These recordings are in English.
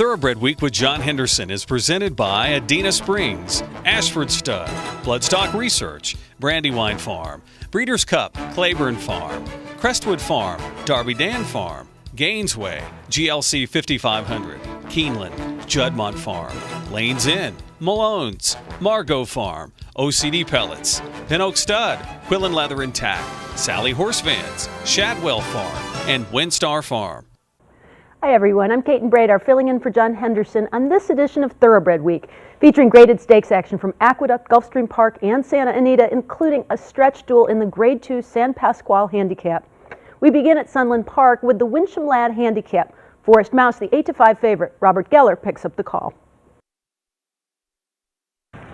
Thoroughbred Week with John Henderson is presented by Adena Springs, Ashford Stud, Bloodstock Research, Brandywine Farm, Breeders' Cup, Claiborne Farm, Crestwood Farm, Darby Dan Farm, Gainesway, GLC 5500, Keeneland, Juddmont Farm, Lanes Inn, Malone's, Margot Farm, OCD Pellets, Pin Oak Stud, Quillen Leather and Tack, Sally Horse Vans, Shadwell Farm, and WINSTAR Farm. Hi everyone, I'm Kate and Bradar filling in for John Henderson on this edition of Thoroughbred Week, featuring graded stakes action from Aqueduct, Gulfstream Park, and Santa Anita, including a stretch duel in the Grade 2 San Pasqual Handicap. We begin at Sunland Park with the Winsham Lad Handicap. Forest Mouse, the 8-5 favorite. Robert Geller picks up the call.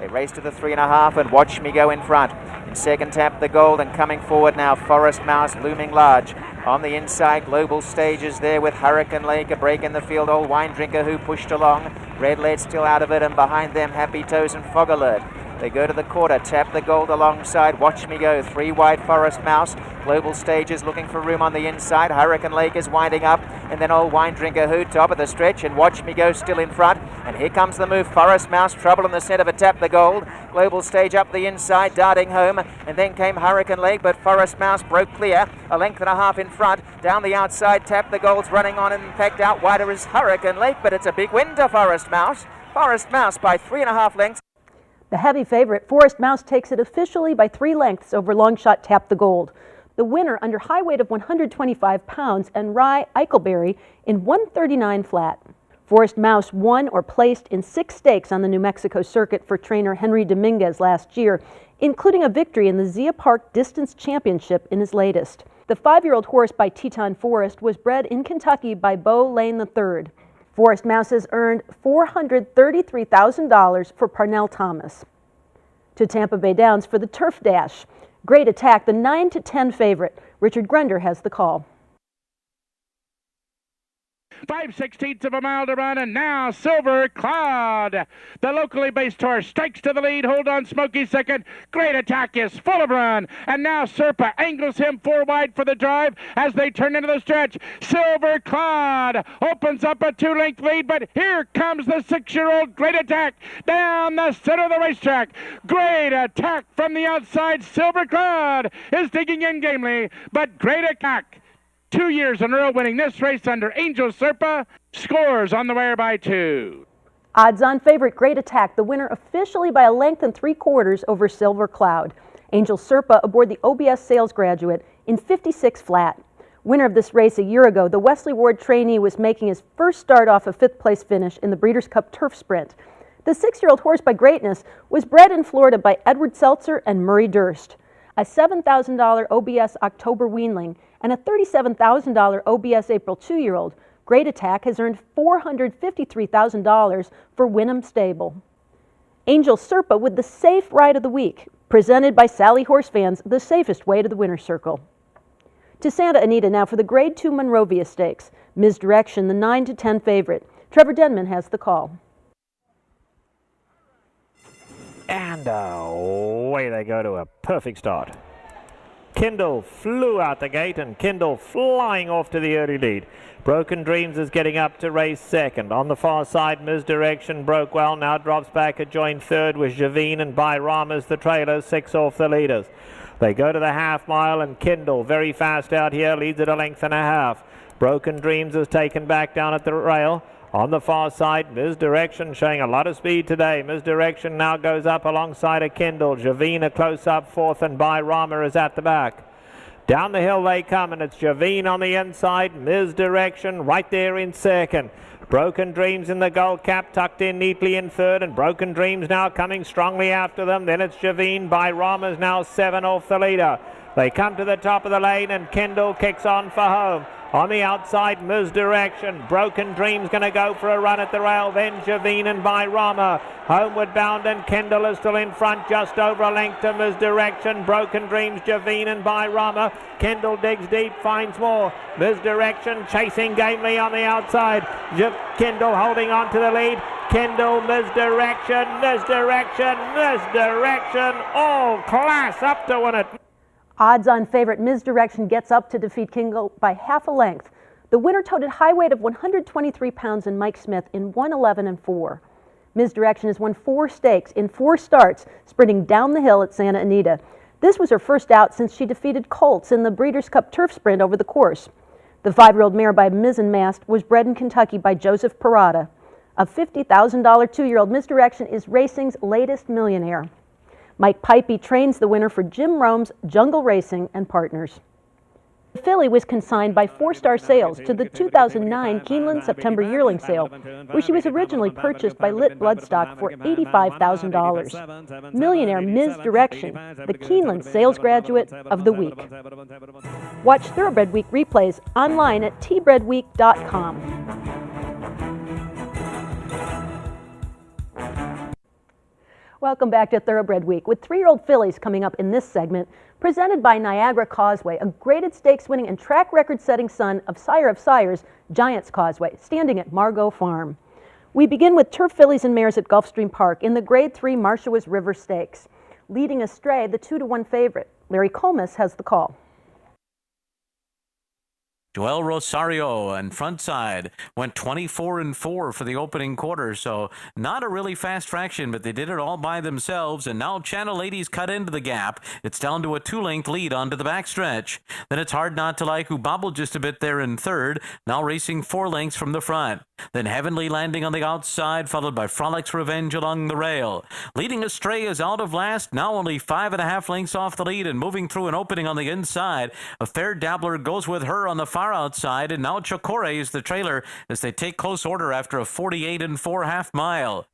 They race to the 3.5 and Watch Me Go in front. In second, Tap the Gold, and coming forward now, Forest Mouse looming large. On the inside, Global Stages there with Hurricane Lake, a break in the field, Old Wine Drinker who pushed along. Red Lead still out of it, and behind them, Happy Toes and Fog Alert. They go to the quarter, Tap the Gold alongside, Watch Me Go, 3 wide Forest Mouse. Global Stages looking for room on the inside. Hurricane Lake is winding up, and then Old Wine Drinker who top of the stretch, and Watch Me Go still in front. And here comes the move, Forest Mouse, trouble in the centre for Tap the Gold. Global Stage up the inside, darting home, and then came Hurricane Lake, but Forest Mouse broke clear, a length and a half in front. Down the outside, Tap the Gold's running on, and in fact out wider is Hurricane Lake, but it's a big win to Forest Mouse. Forest Mouse by 3.5 lengths. The heavy favorite, Forest Mouse, takes it officially by 3 lengths over Longshot Tap the Gold. The winner under high weight of 125 pounds and Rye Eichelberry in 139 flat. Forest Mouse won or placed in 6 stakes on the New Mexico circuit for trainer Henry Dominguez last year, including a victory in the Zia Park Distance Championship in his latest. The 5-year-old horse by Teton Forest was bred in Kentucky by Bo Lane III. Forest Mouse has earned $433,000 for Parnell Thomas. To Tampa Bay Downs for the Turf Dash. Great Attack, the 9-10 favorite. Richard Grunder has the call. 5/16 of a mile to run, and now Silver Cloud, the locally based horse, strikes to the lead. Hold on, Smokey second. Great Attack is full of run, and now Serpa angles him 4 wide for the drive as they turn into the stretch. Silver Cloud opens up a 2-length lead, but here comes the 6-year-old Great Attack down the center of the racetrack. Great Attack from the outside. Silver Cloud is digging in gamely, but Great Attack, 2 years in a row winning this race under Angel Serpa, scores on the wire by 2. Odds-on favorite, Great Attack, the winner officially by a length and 3/4 over Silver Cloud. Angel Serpa aboard the OBS Sales Graduate in 56 flat. Winner of this race a year ago, the Wesley Ward trainee was making his first start off a 5th-place finish in the Breeders' Cup Turf Sprint. The 6-year-old horse by Greatness was bred in Florida by Edward Seltzer and Murray Durst. A $7,000 OBS October weanling and a $37,000 OBS April 2-year-old, Great Attack has earned $453,000 for Wynnum Stable. Angel Serpa with the safe ride of the week, presented by Sally Horse Fans, the safest way to the winner's circle. To Santa Anita now for the Grade 2 Monrovia Stakes. Ms. Direction, the 9-10 favorite. Trevor Denman has the call. And away they go to a perfect start. Kindle flew out the gate, and Kindle flying off to the early lead. Broken Dreams is getting up to race second. On the far side, Misdirection broke well, now drops back a joint third with Javine and By Rama's the trailers, 6 off the leaders. They go to the half mile, and Kindle very fast out here, leads at a length and a half. Broken Dreams is taken back down at the rail. On the far side, Misdirection showing a lot of speed today. Misdirection now goes up alongside a Kindle. Javine a close-up 4th, and By Rama is at the back. Down the hill they come, and it's Javine on the inside. Misdirection right there in second. Broken Dreams in the gold cap, tucked in neatly in third, and Broken Dreams now coming strongly after them. Then it's Javine. By Rama's now 7 off the leader. They come to the top of the lane, and Kindle kicks on for home. On the outside, Misdirection. Broken Dreams going to go for a run at the rail. Then Javine and By Rama. Homeward bound, and Kendall is still in front, just over a length to Misdirection. Broken Dreams, Javine and By Rama. Kendall digs deep, finds more. Misdirection chasing gamely on the outside. Kendall holding on to the lead. Kendall, Misdirection, Misdirection, Misdirection. All class up to win it. Odds-on favorite Misdirection gets up to defeat Kindle by half a length. The winner toted high weight of 123 pounds in Mike Smith in 1:11.4. Ms. Direction has won 4 stakes in 4 starts, sprinting down the hill at Santa Anita. This was her first out since she defeated Colts in the Breeders' Cup Turf Sprint over the course. The 5-year-old mare by Mizzenmast was bred in Kentucky by Joseph Parada. A $50,000 2-year-old Ms. Direction is racing's latest millionaire. Mike Pipey trains the winner for Jim Rome's Jungle Racing and Partners. The filly was consigned by 4-Star Sales to the 2009 Keeneland September yearling sale, where she was originally purchased by Lit Bloodstock for $85,000. Millionaire Ms. Direction, the Keeneland Sales Graduate of the Week. Watch Thoroughbred Week replays online at tbredweek.com. Welcome back to Thoroughbred Week, with 3-year-old fillies coming up in this segment, presented by Niagara Causeway, a graded stakes-winning and track record-setting son of Sire of Sires, Giants Causeway, standing at Margot Farm. We begin with turf fillies and mares at Gulfstream Park in the Grade 3 Marshawas River Stakes. Leading astray, the 2-1 favorite. Larry Colmus has the call. Joel Rosario and front side went 24-4 for the opening quarter, so not a really fast fraction, but they did it all by themselves, and now Channel Ladies cut into the gap. It's down to a 2-length lead onto the backstretch. Then it's Hard Not to Like, who bobbled just a bit there in third, now racing 4 lengths from the front. Then Heavenly Landing on the outside, followed by Frolic's Revenge along the rail. Leading Astray is out of last, now only 5.5 lengths off the lead and moving through an opening on the inside. A Fair Dabbler goes with her on the far outside, and now Chocore is the trailer as they take close order after a 48-4 half mile.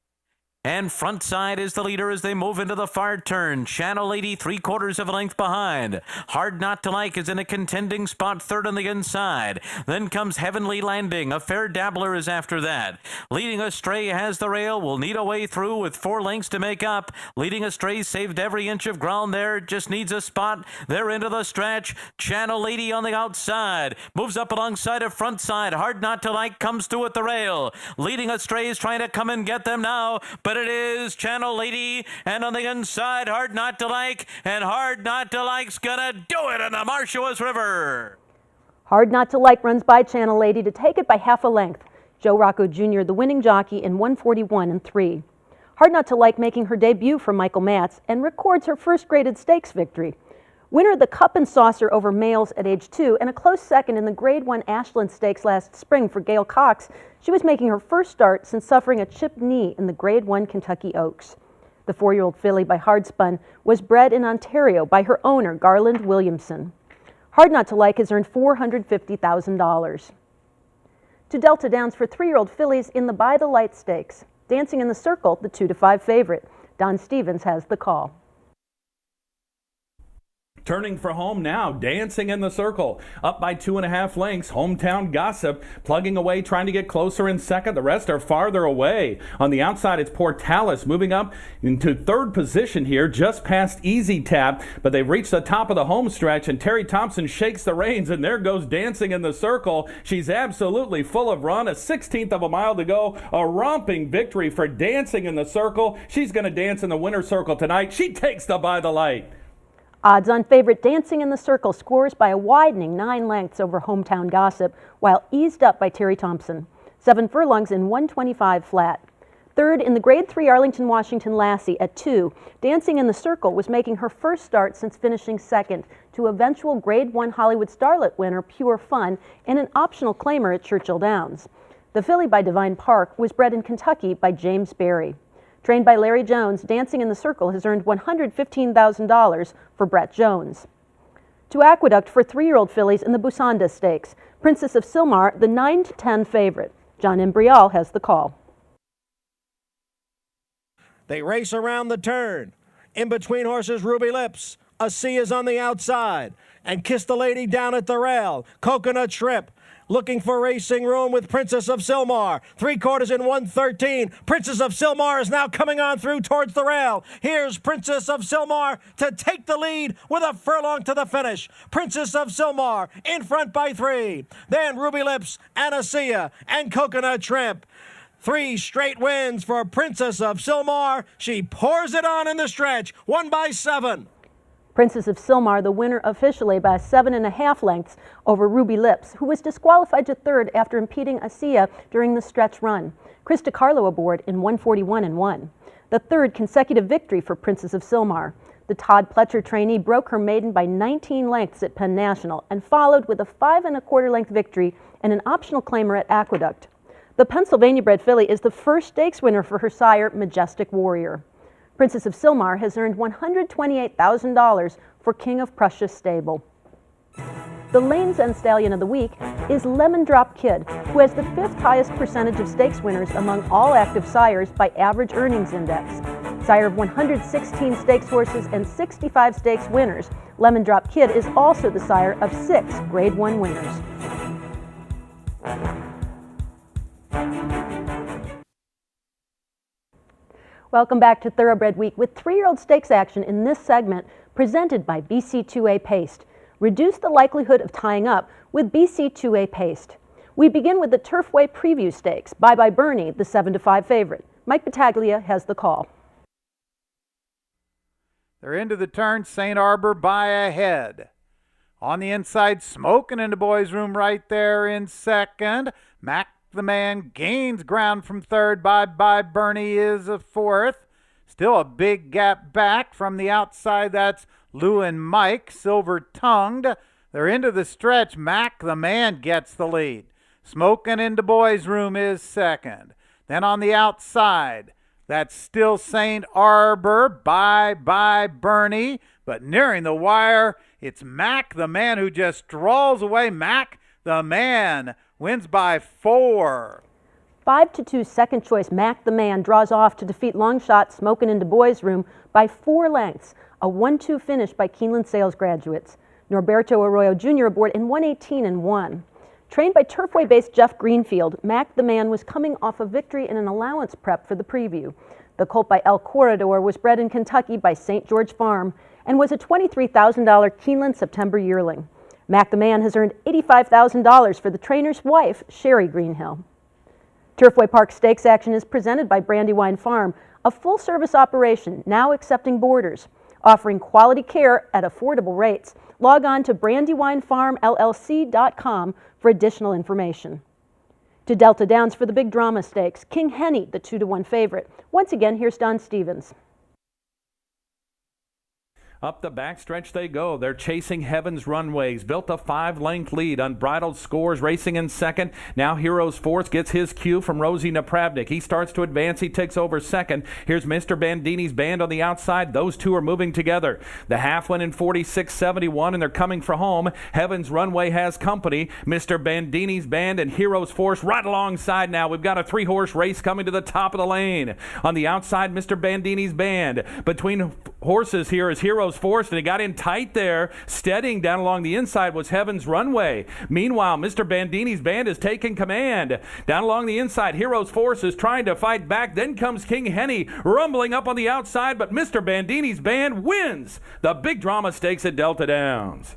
And front side is the leader as they move into the far turn. Channel Lady 3/4 of a length behind. Hard Not to Like is in a contending spot, third on the inside. Then comes Heavenly Landing. A Fair Dabbler is after that. Leading Astray has the rail. Will need a way through with 4 lengths to make up. Leading Astray saved every inch of ground there. Just needs a spot. They're into the stretch. Channel Lady on the outside. Moves up alongside of front side. Hard Not to Like comes through at the rail. Leading Astray is trying to come and get them now, but it is Channel Lady, and on the inside, Hard Not to Like, and Hard Not to Like's gonna do it in the Marshawas River. Hard Not to Like runs by Channel Lady to take it by half a length. Joe Rocco Jr., the winning jockey, in 1:41.3. Hard Not to Like making her debut for Michael Matz and records her first graded stakes victory. Winner of the Cup and Saucer over males at age 2 and a close second in the Grade 1 Ashland Stakes last spring for Gail Cox, she was making her first start since suffering a chipped knee in the Grade 1 Kentucky Oaks. The 4-year-old filly by Hardspun was bred in Ontario by her owner, Garland Williamson. Hard Not to Like has earned $450,000. To Delta Downs for 3-year-old fillies in the By the Light Stakes. Dancing in the Circle, the 2-5 favorite. Don Stevens has the call. Turning for home now, Dancing in the Circle, up by 2.5 lengths. Hometown Gossip plugging away, trying to get closer in second. The rest are farther away. On the outside, it's Portalis moving up into third position here, just past Easy Tap, but they've reached the top of the home stretch, and Terry Thompson shakes the reins, and there goes Dancing in the Circle. She's absolutely full of run, a 16th of a mile to go, a romping victory for Dancing in the Circle. She's going to dance in the winner's circle tonight. She takes the By the Light. Odds-on favorite Dancing in the Circle scores by a widening 9 lengths over Hometown Gossip, while eased up by Terry Thompson. 7 furlongs in 125 flat. Third in the Grade 3 Arlington, Washington Lassie at 2, Dancing in the Circle was making her first start since finishing second to eventual Grade 1 Hollywood Starlet winner Pure Fun and an optional claimer at Churchill Downs. The filly by Divine Park was bred in Kentucky by James Berry. Trained by Larry Jones, Dancing in the Circle has earned $115,000 for Brett Jones. To Aqueduct for 3-year-old fillies in the Busanda Stakes. Princess of Silmar, the 9-10 favorite. John Embrial has the call. They race around the turn. In between horses, Ruby Lips. A C is on the outside. And Kiss the Lady down at the rail. Coconut Shrimp. Looking for racing room with Princess of Silmar. 3/4 in 1:13. Princess of Silmar is now coming on through towards the rail. Here's Princess of Silmar to take the lead with a furlong to the finish. Princess of Silmar in front by 3. Then Ruby Lips, Anacia, and Coconut Shrimp. 3 straight wins for Princess of Silmar. She pours it on in the stretch. 1 by 7. Princess of Silmar, the winner officially by 7.5 lengths over Ruby Lips, who was disqualified to third after impeding Asia during the stretch run. Chris DiCarlo aboard in 1:41.1. The third consecutive victory for Princess of Silmar. The Todd Pletcher trainee broke her maiden by 19 lengths at Penn National and followed with a 5.25 length victory and an optional claimer at Aqueduct. The Pennsylvania-bred filly is the first stakes winner for her sire, Majestic Warrior. Princess of Silmar has earned $128,000 for King of Prussia's stable. The Lane's End Stallion of the week is Lemon Drop Kid, who has the 5th highest percentage of stakes winners among all active sires by average earnings index. Sire of 116 stakes horses and 65 stakes winners, Lemon Drop Kid is also the sire of 6 Grade 1 winners. Welcome back to Thoroughbred Week with 3-year-old stakes action in this segment presented by BC2A Paste. Reduce the likelihood of tying up with BC2A Paste. We begin with the Turfway Preview Stakes. Bye Bye Bernie, the 7-5 favorite. Mike Battaglia has the call. They're into the turn, St. Arbor by a head. On the inside, Smoking in the boys' room right there in second. Mac the man gains ground from third. Bye Bye Bernie is a fourth. Still a big gap back from the outside. That's Lou and Mike, silver-tongued. They're into the stretch. Mac the man gets the lead. Smoking in the boys' room is second. Then on the outside, that's still St. Arbor. Bye Bye Bernie. But nearing the wire, it's Mac the man who just strolls away. Mac the man wins by 4. 5-2 second choice Mac the Man draws off to defeat long shot Smokin' in Du Bois' Room by 4 lengths. A 1-2 finish by Keeneland sales graduates. Norberto Arroyo Jr. aboard in 1:18.1. Trained by Turfway-based Jeff Greenfield, Mac the Man was coming off a victory in an allowance prep for the preview. The colt by El Corredor was bred in Kentucky by St. George Farm and was a $23,000 Keeneland September yearling. Mac the Man has earned $85,000 for the trainer's wife, Sherry Greenhill. Turfway Park Stakes action is presented by Brandywine Farm, a full-service operation now accepting boarders, offering quality care at affordable rates. Log on to brandywinefarmllc.com for additional information. To Delta Downs for the big drama stakes, King Henny, the 2-1 favorite. Once again, here's Don Stevens. Up the backstretch they go. They're chasing Heaven's Runways. Built a 5-length lead. Unbridled Scores racing in second. Now Heroes Force gets his cue from Rosie Napravnik. He starts to advance. He takes over second. Here's Mr. Bandini's band on the outside. Those two are moving together. The half went in 46.71 and they're coming for home. Heaven's Runway has company. Mr. Bandini's band and Heroes Force right alongside now. We've got a 3-horse race coming to the top of the lane. On the outside, Mr. Bandini's band. Between horses here is Heroes Force, and he got in tight there. Steadying down along the inside was Heaven's Runway. Meanwhile, Mr. Bandini's band is taking command. Down along the inside, Heroes Force is trying to fight back. Then comes King Henny rumbling up on the outside, but Mr. Bandini's band wins the big drama stakes at Delta Downs.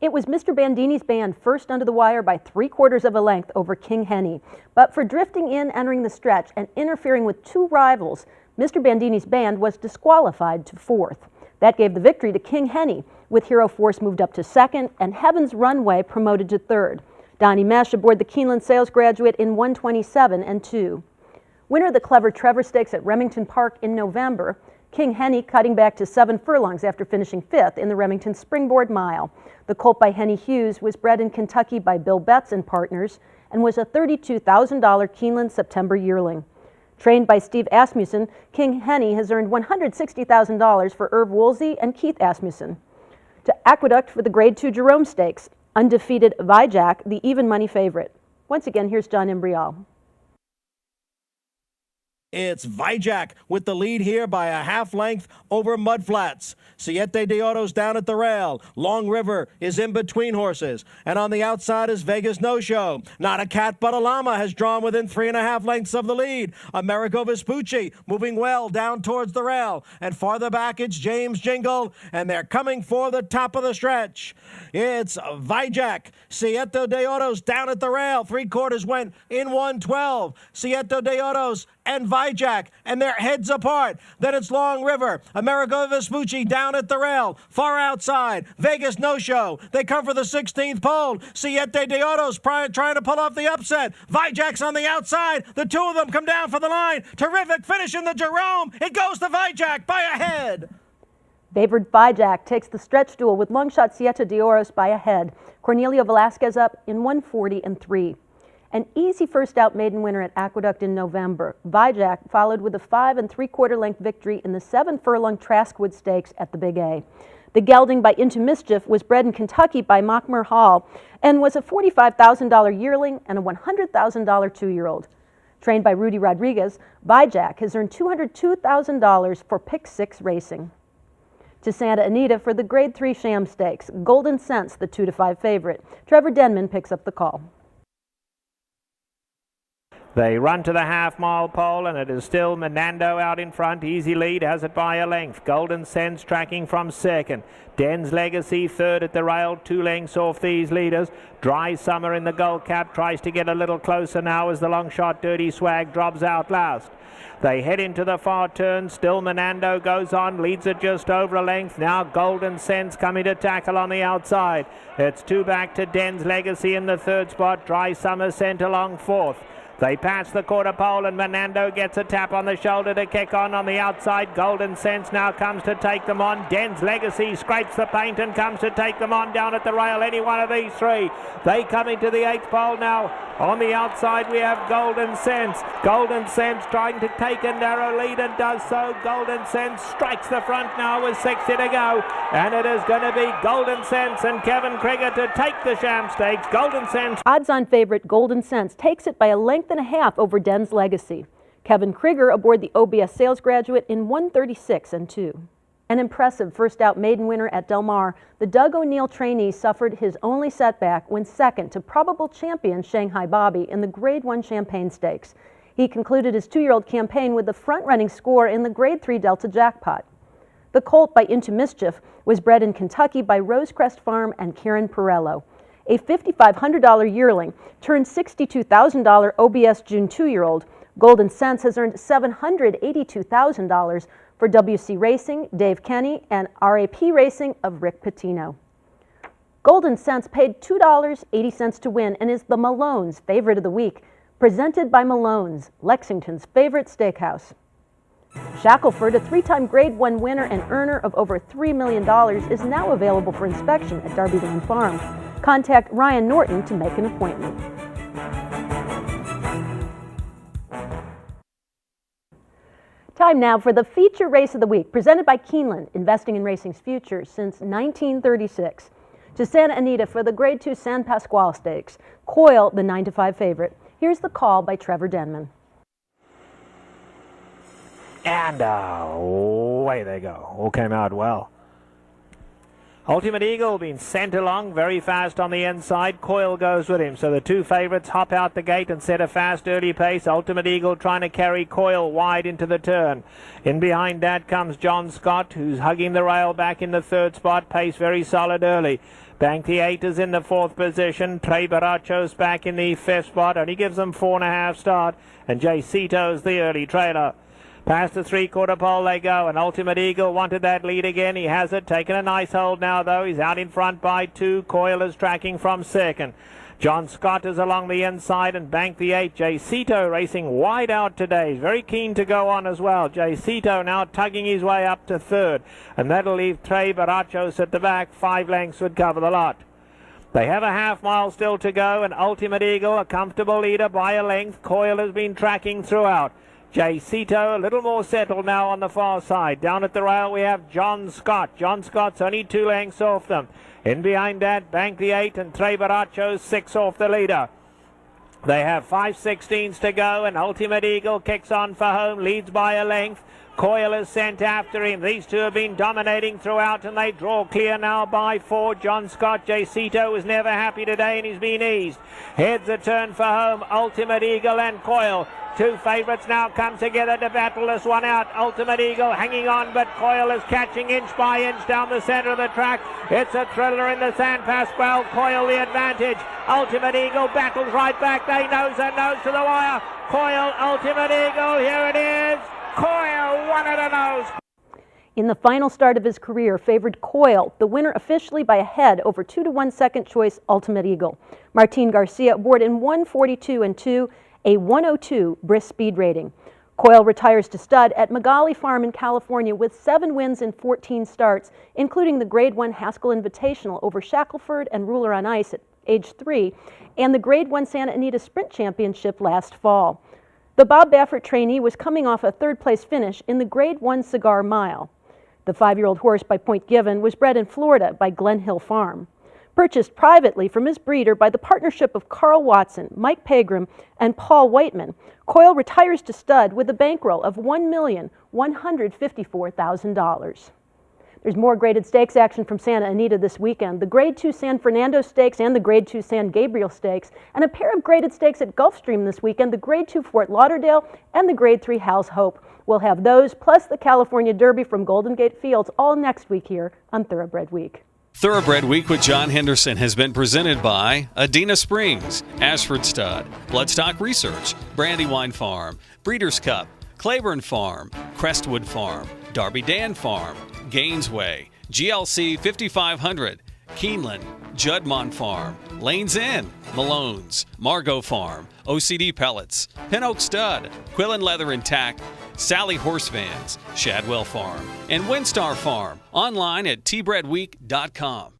It was Mr. Bandini's band first under the wire by 3/4 of a length over King Henny. But for drifting in, entering the stretch, and interfering with 2 rivals, Mr. Bandini's band was disqualified to 4th. That gave the victory to King Henny, with Hero Force moved up to 2nd and Heaven's Runway promoted to 3rd. Donnie Mesh aboard the Keeneland sales graduate in 1:27.2. Winner of the Clever Trevor Stakes at Remington Park in November, King Henny cutting back to 7 furlongs after finishing 5th in the Remington Springboard Mile. The colt by Henny Hughes was bred in Kentucky by Bill Betts and Partners and was a $32,000 Keeneland September yearling. Trained by Steve Asmussen, King Henny has earned $160,000 for Irv Woolsey and Keith Asmussen. To Aqueduct for the Grade 2 Jerome Stakes, undefeated Vijak, the even money favorite. Once again, here's John Imbrial. It's Vijak with the lead here by a half length over Mudflats. Siete de Oro's down at the rail. Long River is in between horses. And on the outside is Vegas No Show. Not a cat but a llama has drawn within 3.5 lengths of the lead. Amerigo Vespucci moving well down towards the rail. And farther back it's James Jingle. And they're coming for the top of the stretch. It's Vijak. Siete de Oro's down at the rail. 3/4 went in 1:12. Siete de Oro's and Vijak, and they're heads apart. Then it's Long River, Amerigo Vespucci down at the rail, far outside, Vegas no-show. They come for the 16th pole. Siete de Oro's trying to pull off the upset. Vijak's on the outside. The two of them come down for the line. Terrific finish in the Jerome. It goes to Vijak by a head. Favored Vijak takes the stretch duel with longshot Siete de Oros by a head. Cornelio Velasquez up in 140-3. An easy first out maiden winner at Aqueduct in November. Vijak followed with a 5 3/4 length victory in the 7 furlong Traskwood Stakes at the Big A. The gelding by Into Mischief was bred in Kentucky by Mockmer Hall and was a $45,000 yearling and a $100,000 two-year-old. Trained by Rudy Rodriguez, Vijak has earned $202,000 for Pick 6 racing. To Santa Anita for the Grade 3 Sham Stakes. Golden Sense, the 2-5 favorite. Trevor Denman picks up the call. They run to the half-mile pole, and it is still Menando out in front. Easy lead, has it by a length. Golden Sense tracking from second. Den's Legacy third at the rail, 2 lengths off these leaders. Dry Summer in the gold cap tries to get a little closer now as the long shot Dirty Swag drops out last. They head into the far turn. Still Menando goes on, leads it just over a length. Now Golden Sense coming to tackle on the outside. It's 2 back to Den's Legacy in the third spot. Dry Summer sent along fourth. They pass the quarter pole and Menando gets a tap on the shoulder to kick on the outside. Golden Sense now comes to take them on. Den's Legacy scrapes the paint and comes to take them on down at the rail. Any one of these three. They come into the 8th pole now. On the outside we have Golden Sense. Golden Sense trying to take a narrow lead and does so. Golden Sense strikes the front now with 60 to go. And it is going to be Golden Sense and Kevin Krieger to take the Sham Stakes. Golden Sense. Odds-on favorite Golden Sense takes it by a length and a half over Den's Legacy. Kevin Krieger aboard the OBS sales graduate in 136-2. An impressive first out maiden winner at Del Mar, the Doug O'Neill trainee suffered his only setback when second to probable champion Shanghai Bobby in the Grade 1 Champagne Stakes. He concluded his 2-year-old campaign with the front-running score in the Grade 3 Delta Jackpot. The colt by Into Mischief was bred in Kentucky by Rosecrest Farm and Karen Perello. A $5,500 yearling turned $62,000 OBS June 2-year-old. Golden Sense has earned $782,000 for WC Racing, Dave Kenny, and RAP Racing of Rick Pitino. Golden Sense paid $2.80 to win and is the Malone's favorite of the week, presented by Malone's, Lexington's favorite steakhouse. Shackelford, a 3-time Grade 1 winner and earner of over $3 million, is now available for inspection at Darbyland Farm. Contact Ryan Norton to make an appointment. Time now for the feature race of the week, presented by Keeneland, investing in racing's future since 1936. To Santa Anita for the Grade 2 San Pasquale Stakes. Coyle, the 9-5 favorite. Here's the call by Trevor Denman. And away they go. All came out well. Ultimate Eagle being sent along very fast on the inside. Coyle goes with him. So the 2 favourites hop out the gate and set a fast early pace. Ultimate Eagle trying to carry Coyle wide into the turn. In behind that comes John Scott, who's hugging the rail back in the 3rd spot. Pace very solid early. Bank the 8 is in the 4th position. Trey Baracho's back in the 5th spot. Only gives them 4.5 start. And Jay Cito's the early trailer. Past the 3/4 pole they go, and Ultimate Eagle wanted that lead again. He has it, taken a nice hold now though. He's out in front by 2. Coyle is tracking from second. John Scott is along the inside and Bank the 8. Jay Cito racing wide out today. He's very keen to go on as well. Jay Cito now tugging his way up to 3rd, and that'll leave Trey Barachos at the back. 5 lengths would cover the lot. They have a half-mile still to go, and Ultimate Eagle, a comfortable leader by a length. Coyle has been tracking throughout. Jay Cito a little more settled now on the far side. Down at the rail we have John Scott. John Scott's only 2 lengths off them. In behind that, Bank the 8 and Trey Baracho's 6 off the leader. They have 5/16 to go, and Ultimate Eagle kicks on for home, leads by a length. Coyle is sent after him. These two have been dominating throughout, and they draw clear now by 4. John Scott. Jacito was never happy today, and he's been eased. Heads a turn for home. Ultimate Eagle and Coyle. Two favourites now come together to battle this one out. Ultimate Eagle hanging on, but Coyle is catching inch by inch down the centre of the track. It's a thriller in the San Pasqual. Coyle the advantage. Ultimate Eagle battles right back. They nose and nose to the wire. Coyle, Ultimate Eagle, here it is. Coyle won at a nose. In the final start of his career, favored Coyle, the winner officially by a head over 2-1 second choice Ultimate Eagle. Martin Garcia aboard in 1:42.2, a 1:02 brisk speed rating. Coyle retires to stud at Magali Farm in California with 7 wins in 14 starts, including the Grade 1 Haskell Invitational over Shackelford and Ruler on Ice at age 3, and the Grade 1 Santa Anita Sprint Championship last fall. The Bob Baffert trainee was coming off a third-place finish in the Grade 1 Cigar Mile. The 5-year-old horse by Point Given was bred in Florida by Glen Hill Farm. Purchased privately from his breeder by the partnership of Carl Watson, Mike Pegram, and Paul Whiteman, Coyle retires to stud with a bankroll of $1,154,000. There's more graded stakes action from Santa Anita this weekend. The Grade 2 San Fernando Stakes and the Grade 2 San Gabriel Stakes, and a pair of graded stakes at Gulfstream this weekend, the Grade 2 Fort Lauderdale and the Grade 3 Hal's Hope. We'll have those, plus the California Derby from Golden Gate Fields, all next week here on Thoroughbred Week. Thoroughbred Week with John Henderson has been presented by Adena Springs, Ashford Stud, Bloodstock Research, Brandywine Farm, Breeders' Cup, Claiborne Farm, Crestwood Farm, Darby Dan Farm, Gainesway, GLC 5500, Keeneland, Juddmonte Farm, Lanes Inn, Malone's, Margot Farm, OCD Pellets, Pin Oak Stud, Quillen Leather and Tack, Sally Horse Vans, Shadwell Farm, and WINSTAR Farm. Online at tbredweek.com.